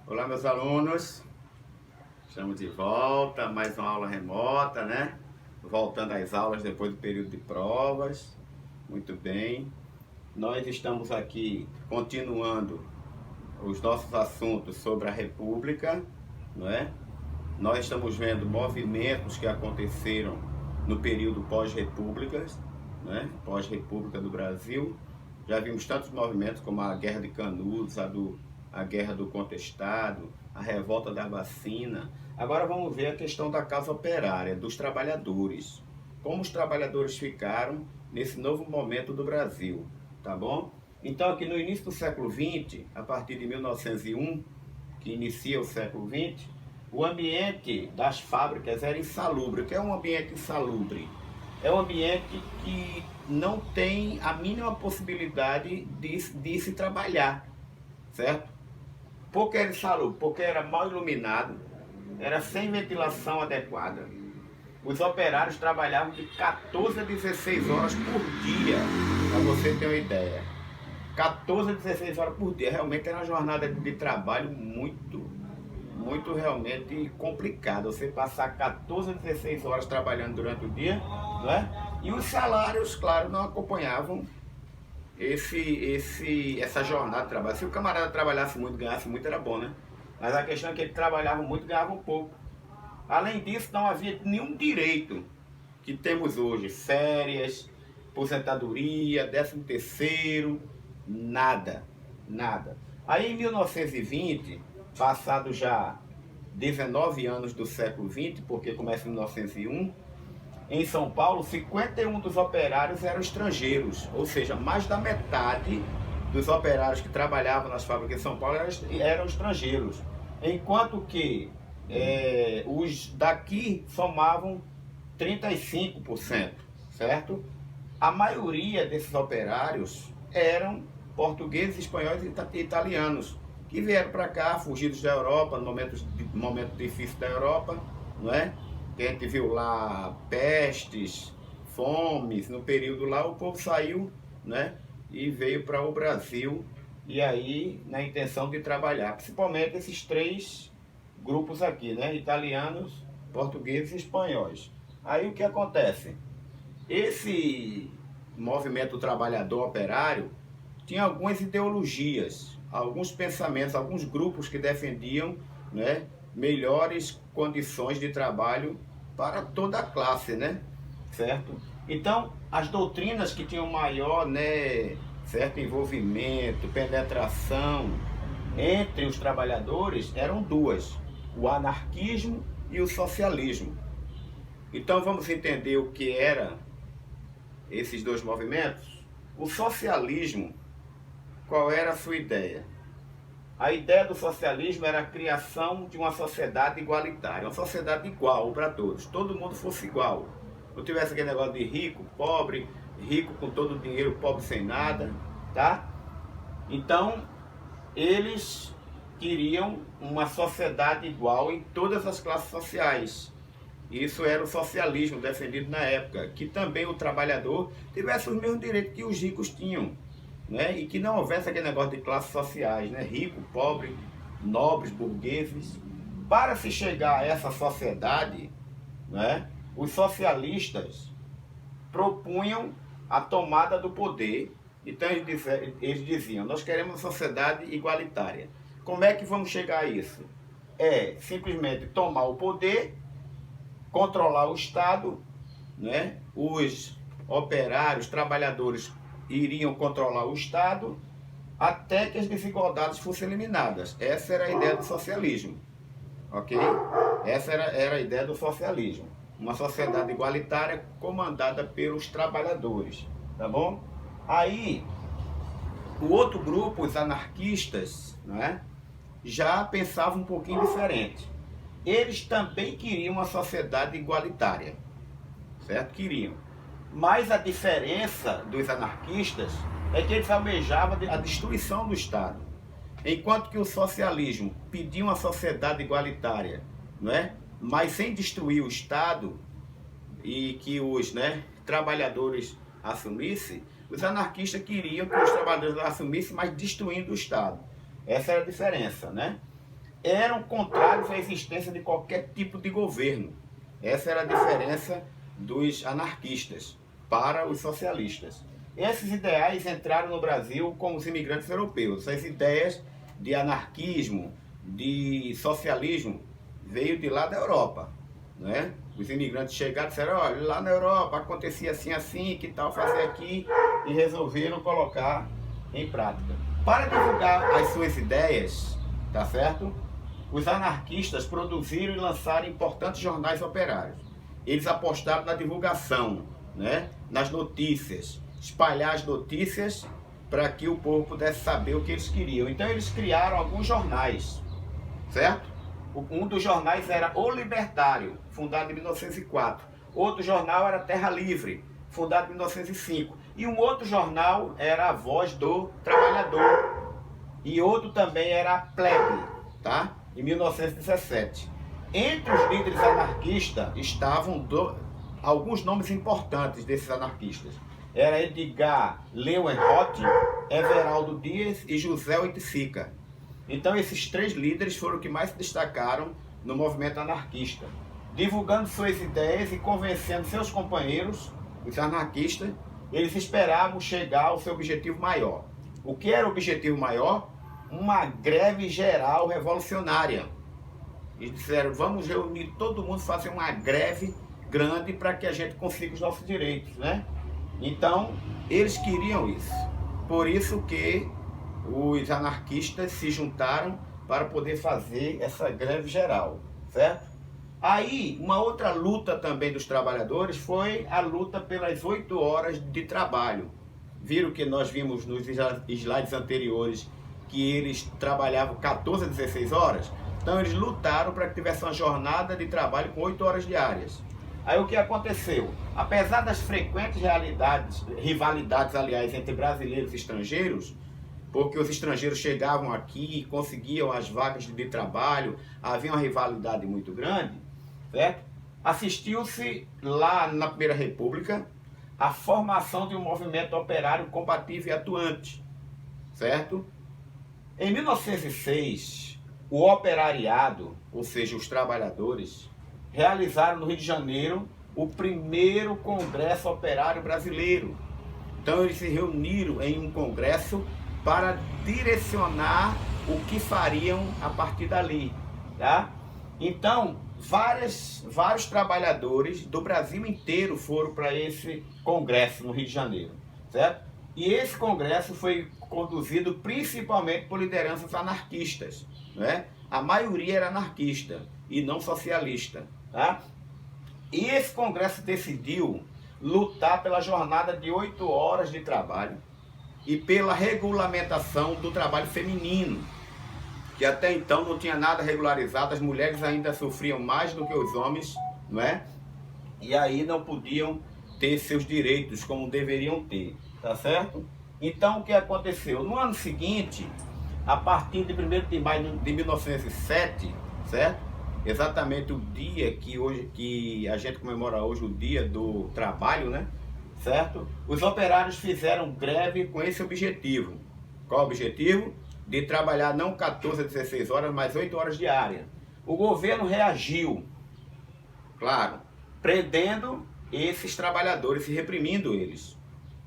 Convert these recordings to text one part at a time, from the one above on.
Olá, meus alunos, estamos de volta, mais uma aula remota, né? Voltando às aulas depois do período de provas. Muito bem. Nós estamos aqui continuando os nossos assuntos sobre a República, não é? Nós estamos vendo movimentos que aconteceram no período pós-repúblicas, né? Pós-república do Brasil. Já vimos tantos movimentos como a Guerra de Canudos, a Guerra do Contestado, a Revolta da Vacina. Agora vamos ver a questão da causa operária, dos trabalhadores. Como os trabalhadores ficaram nesse novo momento do Brasil, tá bom? Então aqui no início do século XX, a partir de 1901, que inicia o século XX, o ambiente das fábricas era insalubre. O que é um ambiente insalubre? É um ambiente que não tem a mínima possibilidade de se trabalhar, certo? Porque era insalubre, porque era mal iluminado, era sem ventilação adequada. Os operários trabalhavam de 14 a 16 horas por dia, para você ter uma ideia. 14 a 16 horas por dia, realmente era uma jornada de trabalho muito realmente complicada. Você passar 14 a 16 horas trabalhando durante o dia, não é? E os salários, claro, não acompanhavam essa jornada de trabalho. Se o camarada trabalhasse muito, ganhasse muito, era bom, né? Mas a questão é que ele trabalhava muito, ganhava pouco. Além disso, não havia nenhum direito que temos hoje, férias, aposentadoria, 13º, nada. Aí em 1920, passado já 19 anos do século XX, porque começa em 1901, em São Paulo, 51 dos operários eram estrangeiros, ou seja, mais da metade dos operários que trabalhavam nas fábricas de São Paulo eram estrangeiros, enquanto que os daqui somavam 35%, certo? A maioria desses operários eram portugueses, espanhóis e italianos, que vieram para cá, fugidos da Europa, no momento difícil da Europa, não é? Que a gente viu lá pestes, fomes, no período lá o povo saiu, né? E veio para o Brasil, e aí na intenção de trabalhar, principalmente esses três grupos aqui, né? Italianos, portugueses e espanhóis. Aí o que acontece? Esse movimento trabalhador operário tinha algumas ideologias, alguns pensamentos, alguns grupos que defendiam, né, melhores condições de trabalho para toda a classe, né? Certo? Então, as doutrinas que tinham maior, né, certo envolvimento, penetração entre os trabalhadores eram duas: o anarquismo e o socialismo. Então, vamos entender o que eram esses dois movimentos? O socialismo, qual era a sua ideia? A ideia do socialismo era a criação de uma sociedade igualitária, uma sociedade igual para todos, todo mundo fosse igual. Não tivesse aquele negócio de rico, pobre, rico com todo o dinheiro, pobre sem nada, tá? Então, eles queriam uma sociedade igual em todas as classes sociais. Isso era o socialismo defendido na época, que também o trabalhador tivesse os mesmos direitos que os ricos tinham, né? E que não houvesse aquele negócio de classes sociais, né? Rico, pobre, nobres, burgueses. Para se chegar a essa sociedade, né, os socialistas propunham a tomada do poder. Então eles diziam: nós queremos uma sociedade igualitária. Como é que vamos chegar a isso? É simplesmente tomar o poder, controlar o Estado, né? Os operários, trabalhadores iriam controlar o Estado até que as desigualdades fossem eliminadas. Essa era a ideia do socialismo, ok? Essa era a ideia do socialismo. Uma sociedade igualitária comandada pelos trabalhadores, tá bom? Aí, o outro grupo, os anarquistas, né, já pensavam um pouquinho diferente. Eles também queriam uma sociedade igualitária, certo? Queriam. Mas a diferença dos anarquistas é que eles almejavam a destruição do Estado. Enquanto que o socialismo pedia uma sociedade igualitária, não é? Mas sem destruir o Estado e que os, né, trabalhadores assumissem, os anarquistas queriam que os trabalhadores assumissem, mas destruindo o Estado. Essa era a diferença, né? eram contrários à existência de qualquer tipo de governo. Essa era a diferença dos anarquistas para os socialistas. Esses ideais entraram no Brasil com os imigrantes europeus. As ideias de anarquismo, de socialismo, veio de lá da Europa, né? Os imigrantes chegaram e disseram, olha, lá na Europa acontecia assim, assim, que tal fazer aqui, e resolveram colocar em prática. Para divulgar as suas ideias, tá certo? Os anarquistas produziram e lançaram importantes jornais operários. Eles apostaram na divulgação, né? Nas notícias, espalhar as notícias para que o povo pudesse saber o que eles queriam. Então eles criaram alguns jornais, certo? Um dos jornais era O Libertário, fundado em 1904. Outro jornal era Terra Livre, fundado em 1905. E um outro jornal era A Voz do Trabalhador. E outro também era A Plebe, tá? Em 1917. Entre os líderes anarquistas estavam alguns nomes importantes desses anarquistas. Era Edgar Leuenroth, Everaldo Dias e José Oiticica. Então esses três líderes foram os que mais se destacaram no movimento anarquista, divulgando suas ideias e convencendo seus companheiros, os anarquistas. Eles esperavam chegar ao seu objetivo maior. O que era o objetivo maior? Uma greve geral revolucionária. Eles disseram, vamos reunir todo mundo, fazer uma greve grande para que a gente consiga os nossos direitos, né? Então, eles queriam isso. Por isso que os anarquistas se juntaram para poder fazer essa greve geral, certo? Aí, uma outra luta também dos trabalhadores foi a luta pelas 8 horas de trabalho. Viram que nós vimos nos slides anteriores que eles trabalhavam 14 a 16 horas? Então eles lutaram para que tivesse uma jornada de trabalho com 8 horas diárias. Aí o que aconteceu? Apesar das frequentes rivalidades, aliás, entre brasileiros e estrangeiros, porque os estrangeiros chegavam aqui e conseguiam as vagas de trabalho, havia uma rivalidade muito grande, certo? Assistiu-se lá na Primeira República a formação de um movimento operário combativo e atuante, certo? Em 1906, o operariado, ou seja, os trabalhadores, realizaram no Rio de Janeiro o primeiro Congresso Operário Brasileiro. Então eles se reuniram em um congresso para direcionar o que fariam a partir dali, tá? Então, vários trabalhadores do Brasil inteiro foram para esse congresso no Rio de Janeiro, certo? E esse congresso foi conduzido principalmente por lideranças anarquistas, né? A maioria era anarquista e não socialista, tá? E esse congresso decidiu lutar pela jornada de 8 horas de trabalho e pela regulamentação do trabalho feminino, que até então não tinha nada regularizado, as mulheres ainda sofriam mais do que os homens, não é? E aí não podiam ter seus direitos como deveriam ter, tá certo? Então o que aconteceu? No ano seguinte, a partir de 1º de maio de 1907, certo? Exatamente o dia que a gente comemora hoje, o dia do trabalho, né? Certo? Os operários fizeram greve com esse objetivo. Qual o objetivo? De trabalhar não 14 a 16 horas, mas 8 horas diárias. O governo reagiu, claro, prendendo esses trabalhadores e reprimindo eles.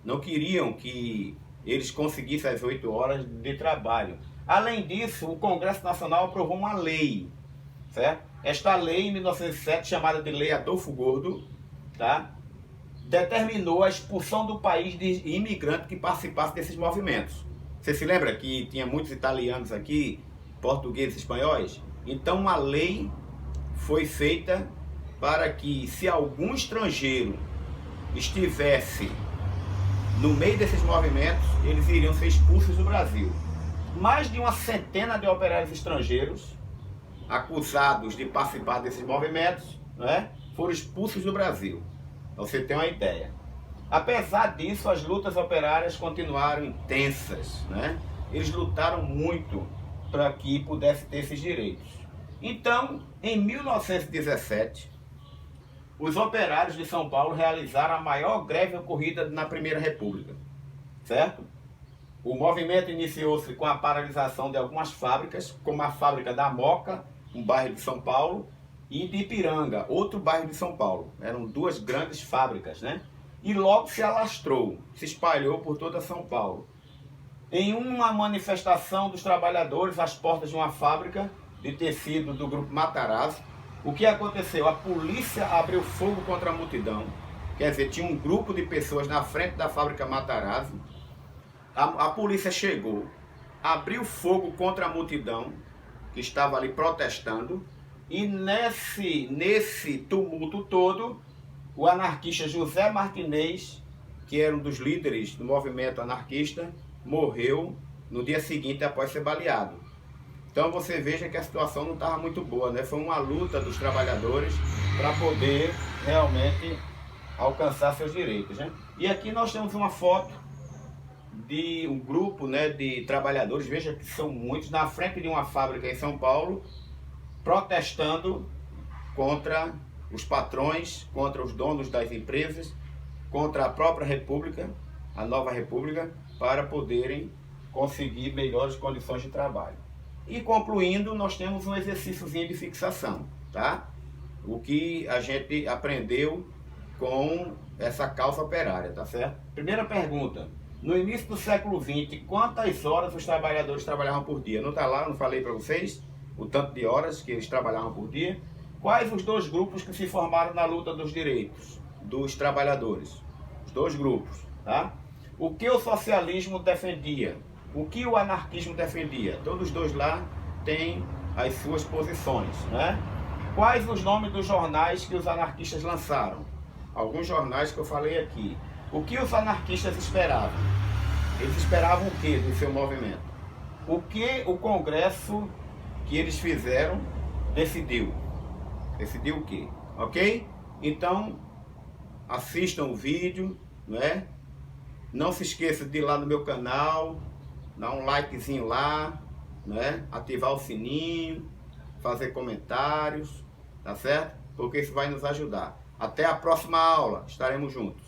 Não queriam que eles conseguissem as 8 horas de trabalho. Além disso, o Congresso Nacional aprovou uma lei, certo? Esta lei, em 1907, chamada de Lei Adolfo Gordo, tá? Determinou a expulsão do país de imigrantes que participassem desses movimentos. Você se lembra que tinha muitos italianos aqui, portugueses e espanhóis? Então uma lei foi feita para que, se algum estrangeiro estivesse no meio desses movimentos, eles iriam ser expulsos do Brasil. Mais de uma centena de operários estrangeiros acusados de participar desses movimentos, né, foram expulsos do Brasil. Pra você ter uma ideia. Apesar disso, as lutas operárias continuaram intensas, né? Eles lutaram muito para que pudesse ter esses direitos. Então, em 1917, os operários de São Paulo realizaram a maior greve ocorrida na Primeira República, certo? O movimento iniciou-se com a paralisação de algumas fábricas, como a fábrica da Moca, um bairro de São Paulo, e de Ipiranga, outro bairro de São Paulo. Eram duas grandes fábricas, né? E logo se alastrou, se espalhou por toda São Paulo. Em uma manifestação dos trabalhadores às portas de uma fábrica de tecido do grupo Matarazzo, o que aconteceu? A polícia abriu fogo contra a multidão. Quer dizer, tinha um grupo de pessoas na frente da fábrica Matarazzo. A polícia chegou, abriu fogo contra a multidão que estava ali protestando. E nesse tumulto todo, o anarquista José Martinez, que era um dos líderes do movimento anarquista, morreu no dia seguinte após ser baleado. Então você veja que a situação não estava muito boa, né? Foi uma luta dos trabalhadores para poder realmente alcançar seus direitos, né? E aqui nós temos uma foto de um grupo, né, de trabalhadores, veja que são muitos, na frente de uma fábrica em São Paulo, protestando contra os patrões, contra os donos das empresas, contra a própria República, a nova República, para poderem conseguir melhores condições de trabalho. E concluindo, nós temos um exercíciozinho de fixação, tá? O que a gente aprendeu com essa causa operária, tá certo? Primeira pergunta: no início do século XX, quantas horas os trabalhadores trabalhavam por dia? Não está lá, não falei para vocês o tanto de horas que eles trabalhavam por dia? Quais os dois grupos que se formaram na luta dos direitos dos trabalhadores? Os dois grupos, tá? O que o socialismo defendia? O que o anarquismo defendia? Todos os dois lá têm as suas posições, né? Quais os nomes dos jornais que os anarquistas lançaram? Alguns jornais que eu falei aqui. O que os anarquistas esperavam? Eles esperavam o que do seu movimento? O que o Congresso que eles fizeram decidiu? Decidiu o quê? Ok? Então, assistam o vídeo, né? Não se esqueça de ir lá no meu canal, dar um likezinho lá, né? Ativar o sininho, fazer comentários, tá certo? Porque isso vai nos ajudar. Até a próxima aula, estaremos juntos.